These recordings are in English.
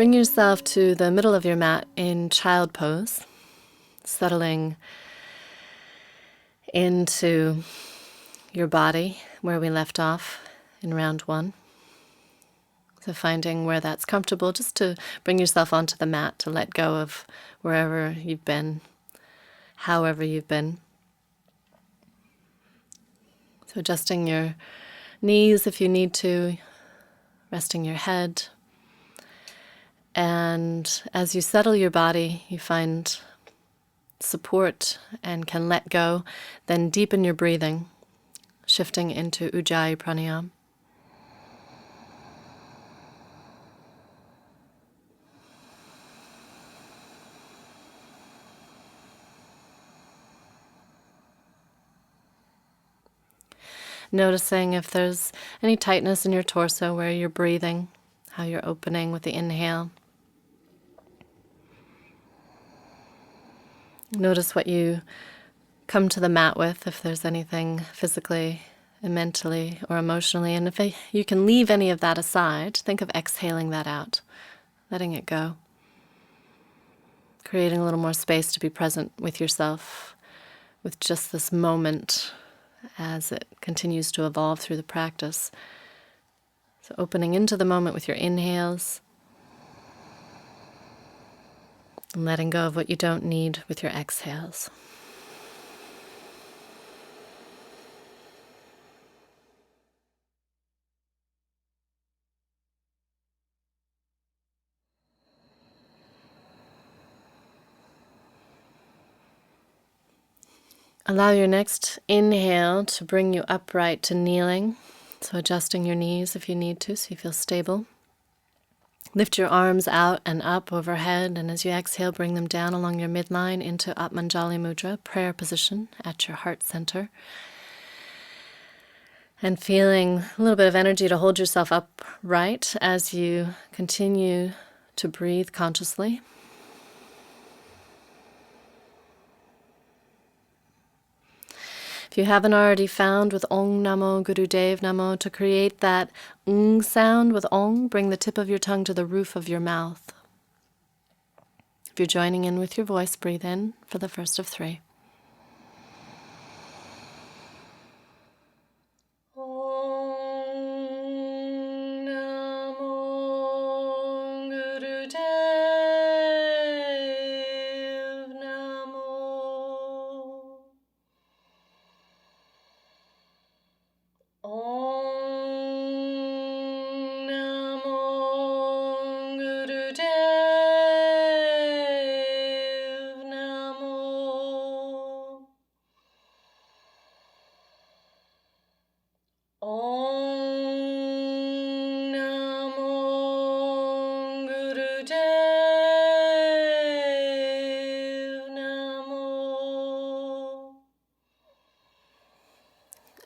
Bring yourself to the middle of your mat in child pose, settling into your body where we left off in round one. So finding where that's comfortable, just to bring yourself onto the mat, to let go of wherever you've been, however you've been. So adjusting your knees if you need to, resting your head. And as you settle your body, you find support and can let go, then deepen your breathing, shifting into Ujjayi Pranayama. Noticing if there's any tightness in your torso where you're breathing, how you're opening with the inhale. Notice what you come to the mat with, if there's anything physically, mentally, or emotionally. And if you can leave any of that aside, think of exhaling that out, letting it go. Creating a little more space to be present with yourself, with just this moment as it continues to evolve through the practice. So opening into the moment with your inhales, and letting go of what you don't need with your exhales. Allow your next inhale to bring you upright to kneeling. So adjusting your knees if you need to, so you feel stable. Lift your arms out and up overhead, and as you exhale, bring them down along your midline into Atmanjali Mudra, prayer position at your heart center. And feeling a little bit of energy to hold yourself upright as you continue to breathe consciously. If you haven't already found with Om Namo Gurudev Namo to create that ng sound with Om, bring the tip of your tongue to the roof of your mouth. If you're joining in with your voice, breathe in for the first of three.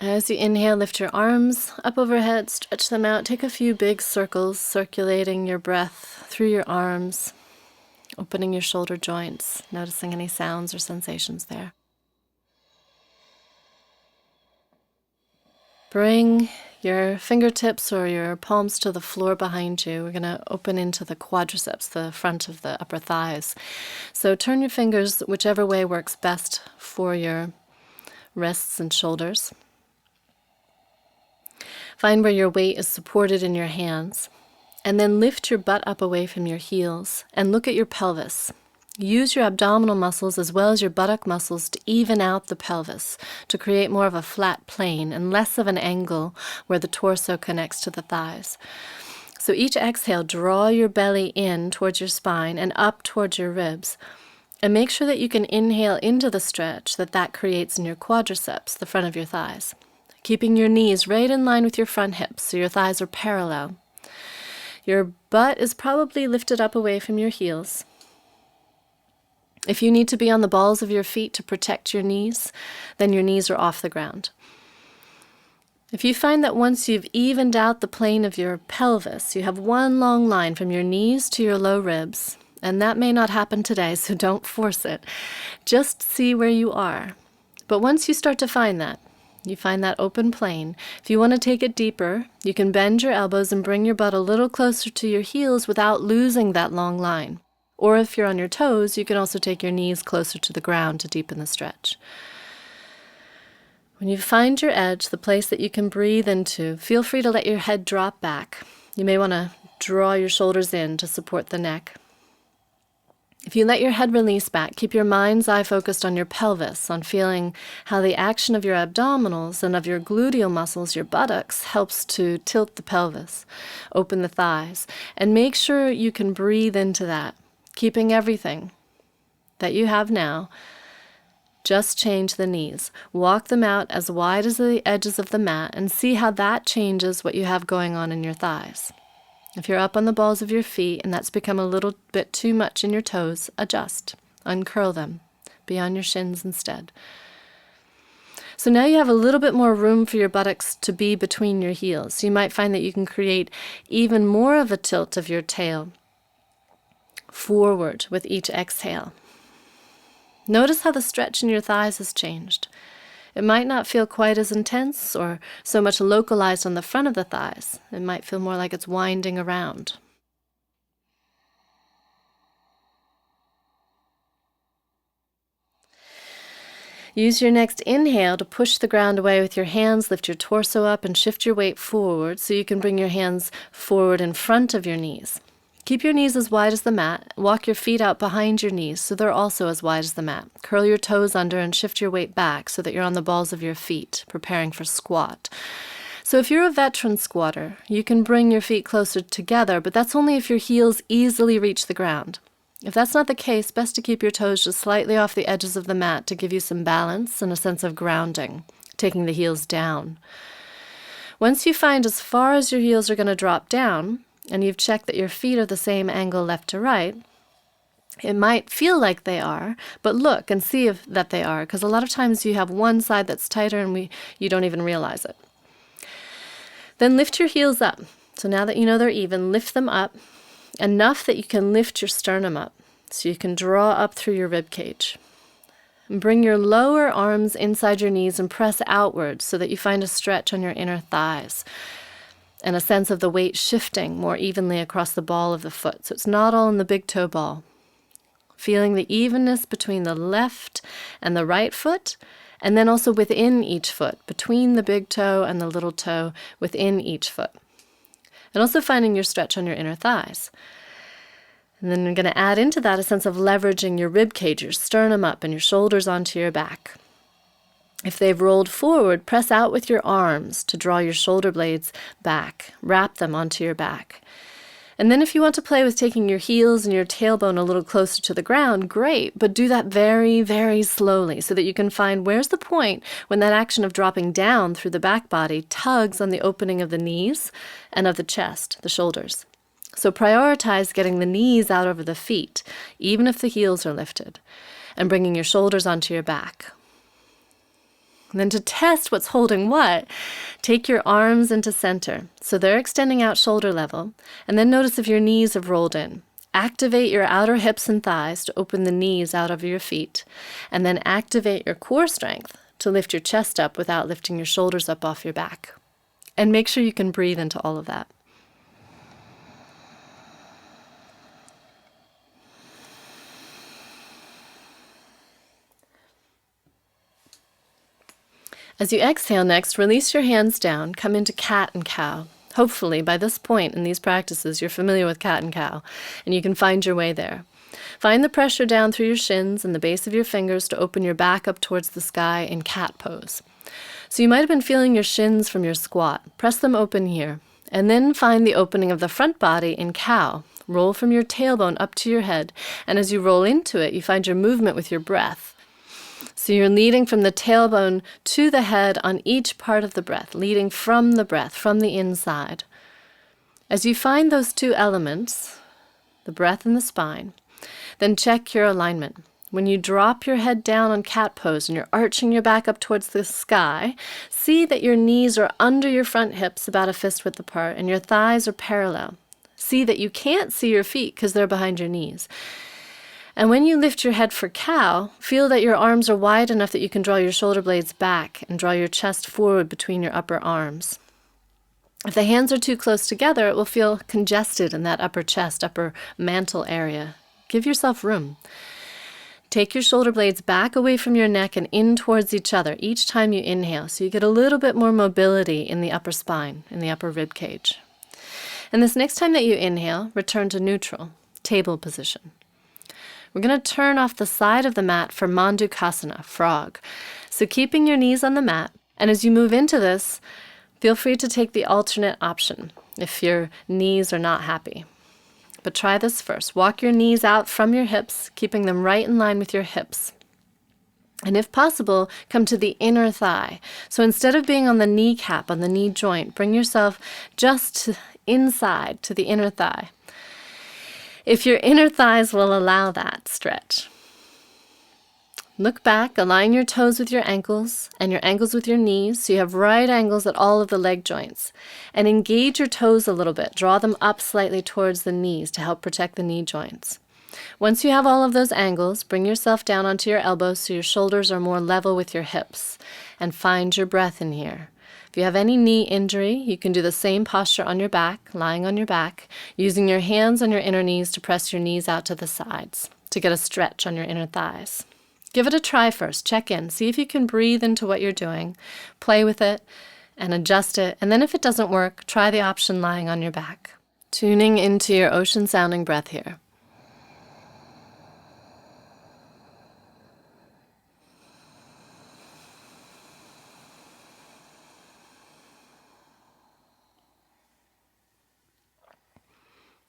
As you inhale, lift your arms up overhead, stretch them out, take a few big circles, circulating your breath through your arms, opening your shoulder joints, noticing any sounds or sensations there. Bring your fingertips or your palms to the floor behind you. We're going to open into the quadriceps, the front of the upper thighs. So turn your fingers whichever way works best for your wrists and shoulders. Find where your weight is supported in your hands, and then lift your butt up away from your heels and look at your pelvis. Use your abdominal muscles as well as your buttock muscles to even out the pelvis, to create more of a flat plane and less of an angle where the torso connects to the thighs. So each exhale, draw your belly in towards your spine and up towards your ribs. And make sure that you can inhale into the stretch that creates in your quadriceps, the front of your thighs. Keeping your knees right in line with your front hips so your thighs are parallel. Your butt is probably lifted up away from your heels. If you need to be on the balls of your feet to protect your knees, then your knees are off the ground. If you find that once you've evened out the plane of your pelvis, you have one long line from your knees to your low ribs, and that may not happen today, so don't force it. Just see where you are. But once you start to find that, You find that open plane. If you want to take it deeper, you can bend your elbows and bring your butt a little closer to your heels without losing that long line. Or if you're on your toes, you can also take your knees closer to the ground to deepen the stretch. When you find your edge, the place that you can breathe into, feel free to let your head drop back. You may want to draw your shoulders in to support the neck. If you let your head release back, keep your mind's eye focused on your pelvis, on feeling how the action of your abdominals and of your gluteal muscles, your buttocks, helps to tilt the pelvis, open the thighs, and make sure you can breathe into that, keeping everything that you have now. Just change the knees. Walk them out as wide as the edges of the mat and see how that changes what you have going on in your thighs. If you're up on the balls of your feet and that's become a little bit too much in your toes, adjust. Uncurl them. Be on your shins instead. So now you have a little bit more room for your buttocks to be between your heels. You might find that you can create even more of a tilt of your tail forward with each exhale. Notice how the stretch in your thighs has changed. It might not feel quite as intense or so much localized on the front of the thighs. It might feel more like it's winding around. Use your next inhale to push the ground away with your hands, lift your torso up and shift your weight forward so you can bring your hands forward in front of your knees. Keep your knees as wide as the mat. Walk your feet out behind your knees so they're also as wide as the mat. Curl your toes under and shift your weight back so that you're on the balls of your feet, preparing for squat. So if you're a veteran squatter, you can bring your feet closer together, but that's only if your heels easily reach the ground. If that's not the case, best to keep your toes just slightly off the edges of the mat to give you some balance and a sense of grounding, taking the heels down. Once you find as far as your heels are going to drop down, and you've checked that your feet are the same angle left to right, it might feel like they are, but look and see if that they are, because a lot of times you have one side that's tighter and you don't even realize it. Then lift your heels up. So now that you know they're even, lift them up enough that you can lift your sternum up, so you can draw up through your rib cage. And bring your lower arms inside your knees and press outward so that you find a stretch on your inner thighs and a sense of the weight shifting more evenly across the ball of the foot. So it's not all in the big toe ball. Feeling the evenness between the left and the right foot, and then also within each foot, between the big toe and the little toe within each foot. And also finding your stretch on your inner thighs. And then you're going to add into that a sense of leveraging your rib cage, your sternum up, and your shoulders onto your back. If they've rolled forward, press out with your arms to draw your shoulder blades back. Wrap them onto your back. And then if you want to play with taking your heels and your tailbone a little closer to the ground, great, but do that very, very slowly so that you can find where's the point when that action of dropping down through the back body tugs on the opening of the knees and of the chest, the shoulders. So prioritize getting the knees out over the feet, even if the heels are lifted, and bringing your shoulders onto your back. And then to test what's holding what, take your arms into center, so they're extending out shoulder level, and then notice if your knees have rolled in. Activate your outer hips and thighs to open the knees out of your feet, and then activate your core strength to lift your chest up without lifting your shoulders up off your back. And make sure you can breathe into all of that. As you exhale next, release your hands down, come into cat and cow. Hopefully, by this point in these practices, you're familiar with cat and cow, and you can find your way there. Find the pressure down through your shins and the base of your fingers to open your back up towards the sky in cat pose. So you might have been feeling your shins from your squat. Press them open here, and then find the opening of the front body in cow. Roll from your tailbone up to your head, and as you roll into it, you find your movement with your breath. So you're leading from the tailbone to the head on each part of the breath, leading from the breath, from the inside. As you find those two elements, the breath and the spine, then check your alignment. When you drop your head down on cat pose and you're arching your back up towards the sky, see that your knees are under your front hips about a fist width apart and your thighs are parallel. See that you can't see your feet because they're behind your knees. And when you lift your head for cow, feel that your arms are wide enough that you can draw your shoulder blades back and draw your chest forward between your upper arms. If the hands are too close together, it will feel congested in that upper chest, upper mantle area. Give yourself room. Take your shoulder blades back away from your neck and in towards each other each time you inhale, so you get a little bit more mobility in the upper spine, in the upper rib cage. And this next time that you inhale, return to neutral, table position. We're going to turn off the side of the mat for Mandukasana, frog. So keeping your knees on the mat, and as you move into this, feel free to take the alternate option if your knees are not happy. But try this first. Walk your knees out from your hips, keeping them right in line with your hips. And if possible, come to the inner thigh. So instead of being on the kneecap, on the knee joint, bring yourself just inside to the inner thigh. If your inner thighs will allow that stretch. Look back, align your toes with your ankles and your ankles with your knees so you have right angles at all of the leg joints. And engage your toes a little bit. Draw them up slightly towards the knees to help protect the knee joints. Once you have all of those angles, bring yourself down onto your elbows so your shoulders are more level with your hips. And find your breath in here. If you have any knee injury, you can do the same posture on your back, lying on your back, using your hands on your inner knees to press your knees out to the sides to get a stretch on your inner thighs. Give it a try first. Check in. See if you can breathe into what you're doing. Play with it and adjust it. And then if it doesn't work, try the option lying on your back. Tuning into your ocean-sounding breath here.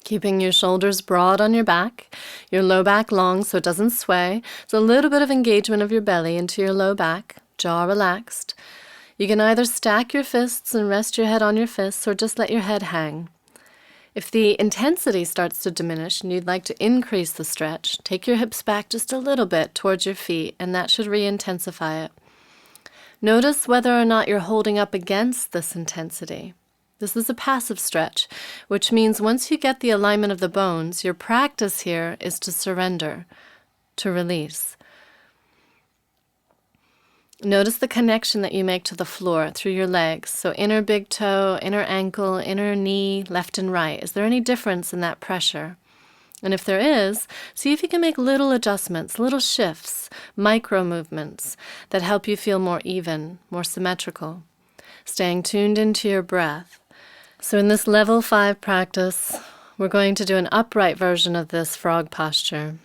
Keeping your shoulders broad on your back, your low back long so it doesn't sway. It's a little bit of engagement of your belly into your low back, jaw relaxed. You can either stack your fists and rest your head on your fists or just let your head hang. If the intensity starts to diminish and you'd like to increase the stretch, take your hips back just a little bit towards your feet and that should re-intensify it. Notice whether or not you're holding up against this intensity. This is a passive stretch, which means once you get the alignment of the bones, your practice here is to surrender, to release. Notice the connection that you make to the floor through your legs. So inner big toe, inner ankle, inner knee, left and right. Is there any difference in that pressure? And if there is, see if you can make little adjustments, little shifts, micro movements that help you feel more even, more symmetrical. Staying tuned into your breath. So in this level 5 practice, we're going to do an upright version of this frog posture.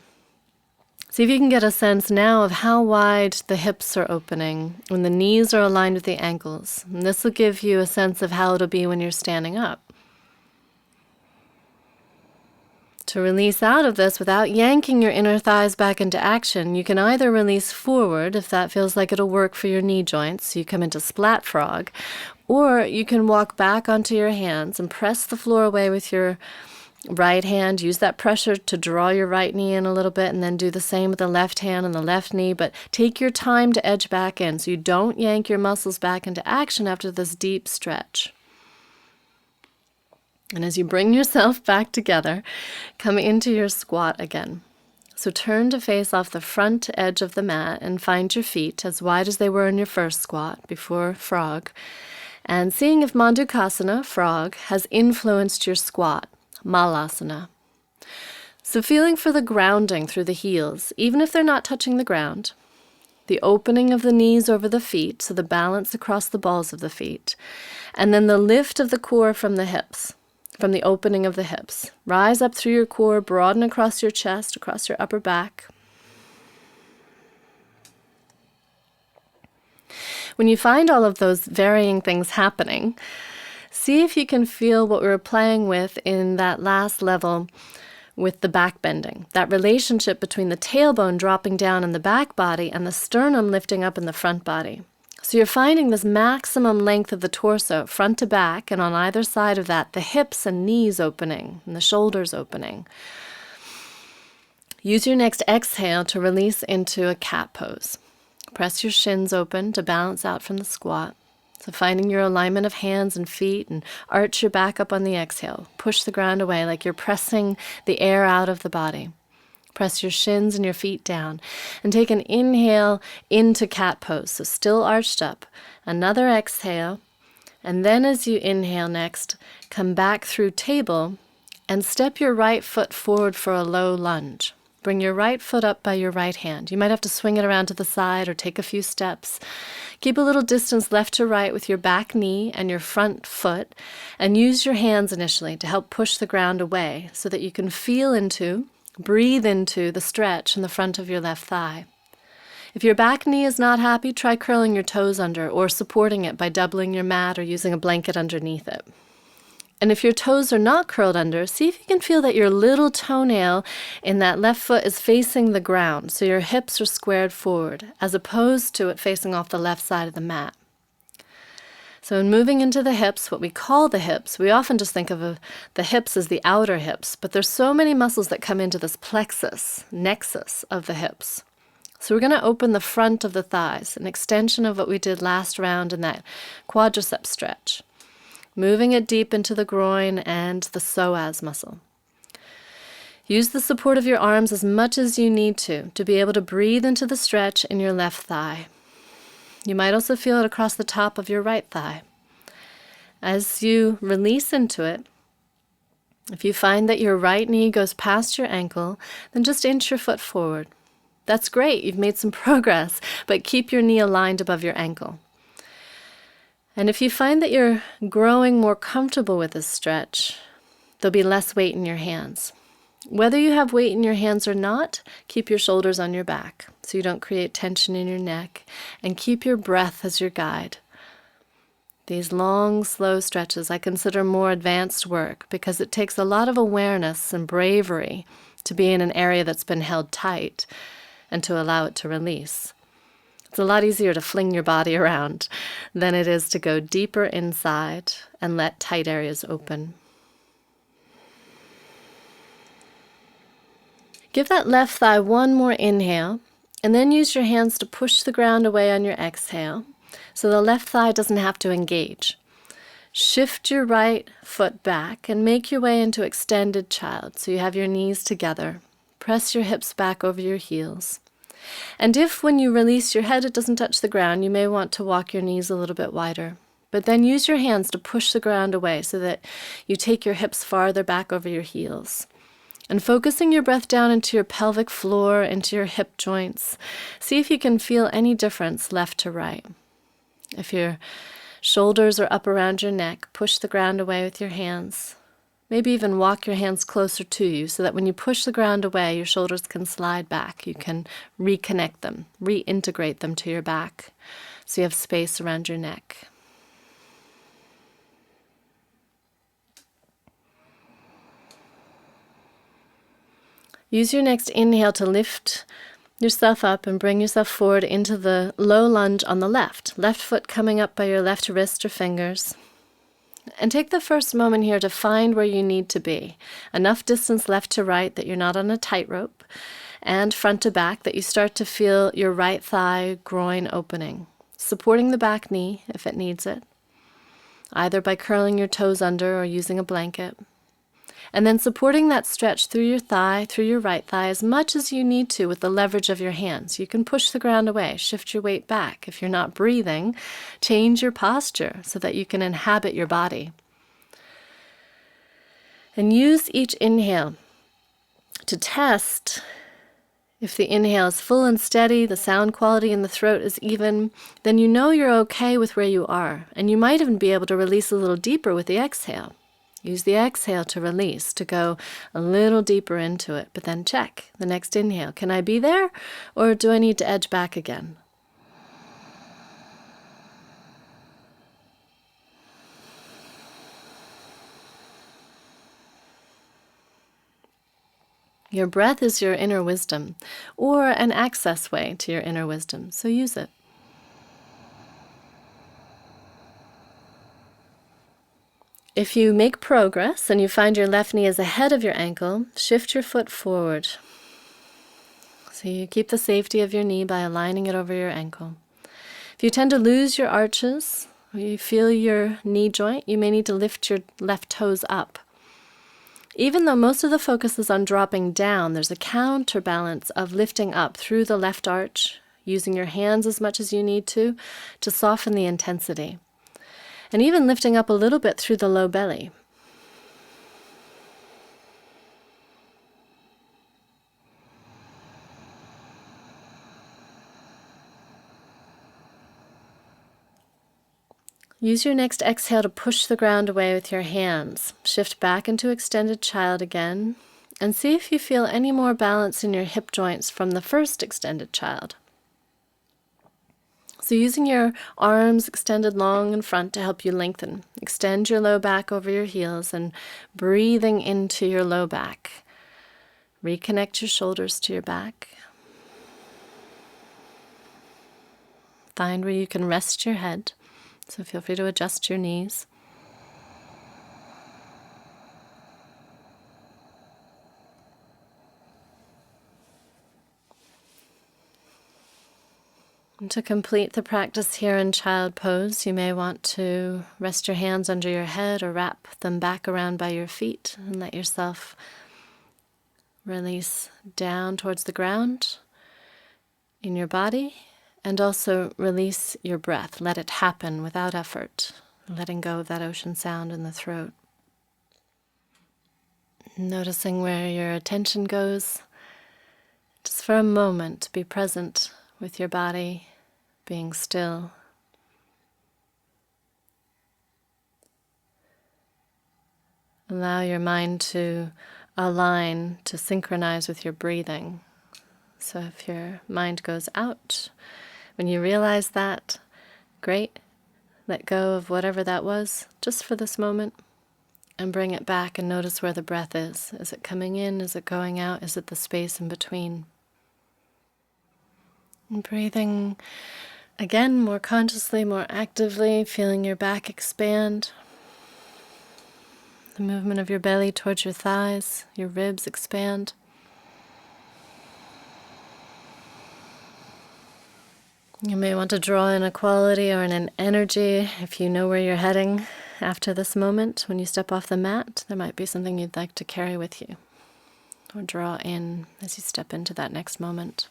See if you can get a sense now of how wide the hips are opening when the knees are aligned with the ankles. And this will give you a sense of how it'll be when you're standing up. To release out of this without yanking your inner thighs back into action, you can either release forward if that feels like it'll work for your knee joints, so you come into splat frog, or you can walk back onto your hands and press the floor away with your right hand. Use that pressure to draw your right knee in a little bit and then do the same with the left hand and the left knee, but take your time to edge back in so you don't yank your muscles back into action after this deep stretch. And as you bring yourself back together, come into your squat again. So turn to face off the front edge of the mat and find your feet as wide as they were in your first squat before frog. And seeing if Mandukasana, frog, has influenced your squat, Malasana. So feeling for the grounding through the heels, even if they're not touching the ground. The opening of the knees over the feet, so the balance across the balls of the feet. And then the lift of the core from the hips. From the opening of the hips. Rise up through your core, broaden across your chest, across your upper back. When you find all of those varying things happening, see if you can feel what we were playing with in that last level with the back bending. That relationship between the tailbone dropping down in the back body and the sternum lifting up in the front body. So you're finding this maximum length of the torso, front to back, and on either side of that, the hips and knees opening, and the shoulders opening. Use your next exhale to release into a cat pose. Press your shins open to balance out from the squat. So finding your alignment of hands and feet, and arch your back up on the exhale. Push the ground away like you're pressing the air out of the body. Press your shins and your feet down and take an inhale into cat pose. So still arched up. Another exhale. And then as you inhale next, come back through table and step your right foot forward for a low lunge. Bring your right foot up by your right hand. You might have to swing it around to the side or take a few steps. Keep a little distance left to right with your back knee and your front foot, and use your hands initially to help push the ground away so that you can breathe into the stretch in the front of your left thigh. If your back knee is not happy, try curling your toes under or supporting it by doubling your mat or using a blanket underneath it. And if your toes are not curled under, see if you can feel that your little toenail in that left foot is facing the ground, so your hips are squared forward, as opposed to it facing off the left side of the mat. So in moving into the hips, what we call the hips, we often just think of the hips as the outer hips, but there's so many muscles that come into this plexus, nexus of the hips. So we're going to open the front of the thighs, an extension of what we did last round in that quadricep stretch. Moving it deep into the groin and the psoas muscle. Use the support of your arms as much as you need to be able to breathe into the stretch in your left thigh. You might also feel it across the top of your right thigh. As you release into it, if you find that your right knee goes past your ankle, then just inch your foot forward. That's great, you've made some progress, but keep your knee aligned above your ankle. And if you find that you're growing more comfortable with this stretch, there'll be less weight in your hands. Whether you have weight in your hands or not, keep your shoulders on your back so you don't create tension in your neck, and keep your breath as your guide. These long, slow stretches I consider more advanced work because it takes a lot of awareness and bravery to be in an area that's been held tight and to allow it to release. It's a lot easier to fling your body around than it is to go deeper inside and let tight areas open. Give that left thigh one more inhale, and then use your hands to push the ground away on your exhale so the left thigh doesn't have to engage. Shift your right foot back and make your way into extended child so you have your knees together. Press your hips back over your heels. And if when you release your head it doesn't touch the ground, you may want to walk your knees a little bit wider. But then use your hands to push the ground away so that you take your hips farther back over your heels. And focusing your breath down into your pelvic floor, into your hip joints, see if you can feel any difference left to right. If your shoulders are up around your neck, push the ground away with your hands. Maybe even walk your hands closer to you so that when you push the ground away, your shoulders can slide back. You can reconnect them, reintegrate them to your back so you have space around your neck. Use your next inhale to lift yourself up and bring yourself forward into the low lunge on the left. Left foot coming up by your left wrist or fingers. And take the first moment here to find where you need to be. Enough distance left to right that you're not on a tightrope, and front to back that you start to feel your right thigh groin opening. Supporting the back knee if it needs it, either by curling your toes under or using a blanket. And then supporting that stretch through your thigh, through your right thigh, as much as you need to with the leverage of your hands. You can push the ground away, shift your weight back. If you're not breathing, change your posture so that you can inhabit your body. And use each inhale to test if the inhale is full and steady, the sound quality in the throat is even, then you know you're okay with where you are. And you might even be able to release a little deeper with the exhale. Use the exhale to release, to go a little deeper into it, but then check the next inhale. Can I be there, or do I need to edge back again? Your breath is your inner wisdom, or an access way to your inner wisdom, so use it. If you make progress and you find your left knee is ahead of your ankle, shift your foot forward. So you keep the safety of your knee by aligning it over your ankle. If you tend to lose your arches, or you feel your knee joint, you may need to lift your left toes up. Even though most of the focus is on dropping down, there's a counterbalance of lifting up through the left arch, using your hands as much as you need to soften the intensity. And even lifting up a little bit through the low belly. Use your next exhale to push the ground away with your hands. Shift back into extended child again, and see if you feel any more balance in your hip joints from the first extended child. So using your arms extended long in front to help you lengthen. Extend your low back over your heels and breathing into your low back. Reconnect your shoulders to your back. Find where you can rest your head. So feel free to adjust your knees. And to complete the practice here in child pose, you may want to rest your hands under your head or wrap them back around by your feet and let yourself release down towards the ground in your body, and also release your breath. Let it happen without effort, letting go of that ocean sound in the throat. Noticing where your attention goes, just for a moment, be present with your body, being still. Allow your mind to align, to synchronize with your breathing. So if your mind goes out, when you realize that, great, let go of whatever that was, just for this moment, and bring it back and notice where the breath is. Is it coming in? Is it going out? Is it the space in between? And breathing again, more consciously, more actively, feeling your back expand. The movement of your belly towards your thighs, your ribs expand. You may want to draw in a quality or in an energy if you know where you're heading after this moment. When you step off the mat, there might be something you'd like to carry with you or draw in as you step into that next moment.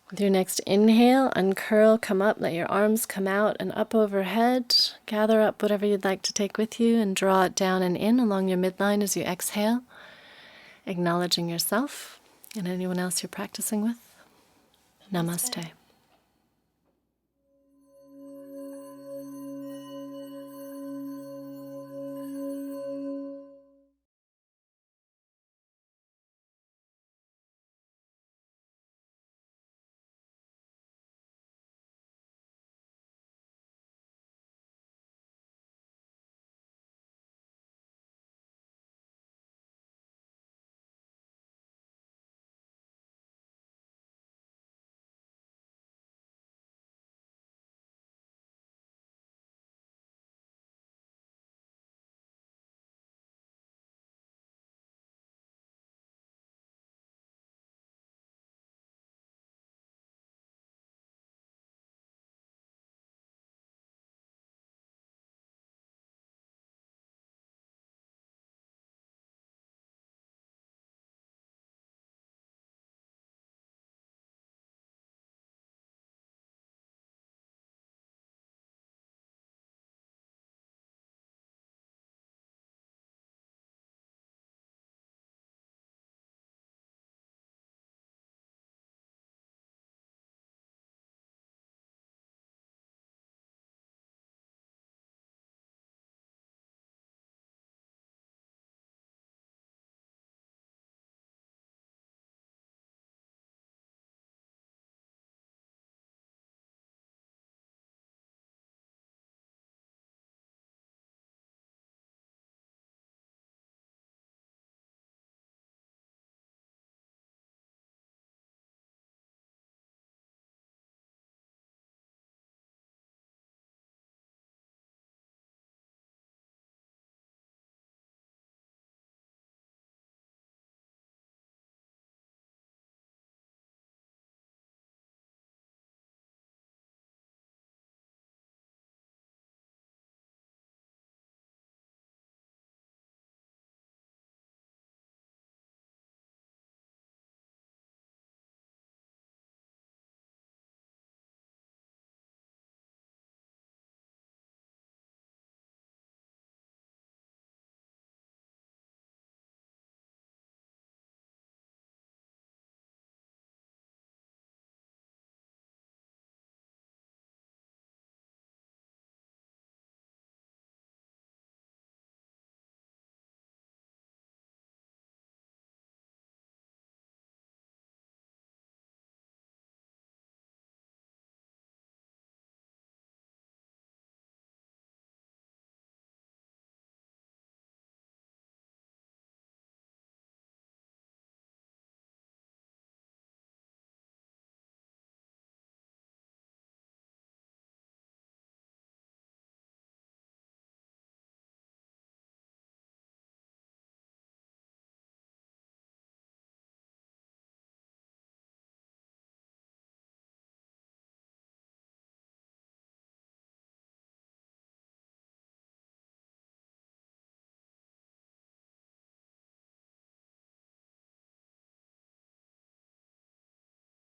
With your next inhale, uncurl, come up, let your arms come out and up overhead. Gather up whatever you'd like to take with you and draw it down and in along your midline as you exhale, acknowledging yourself and anyone else you're practicing with. Namaste.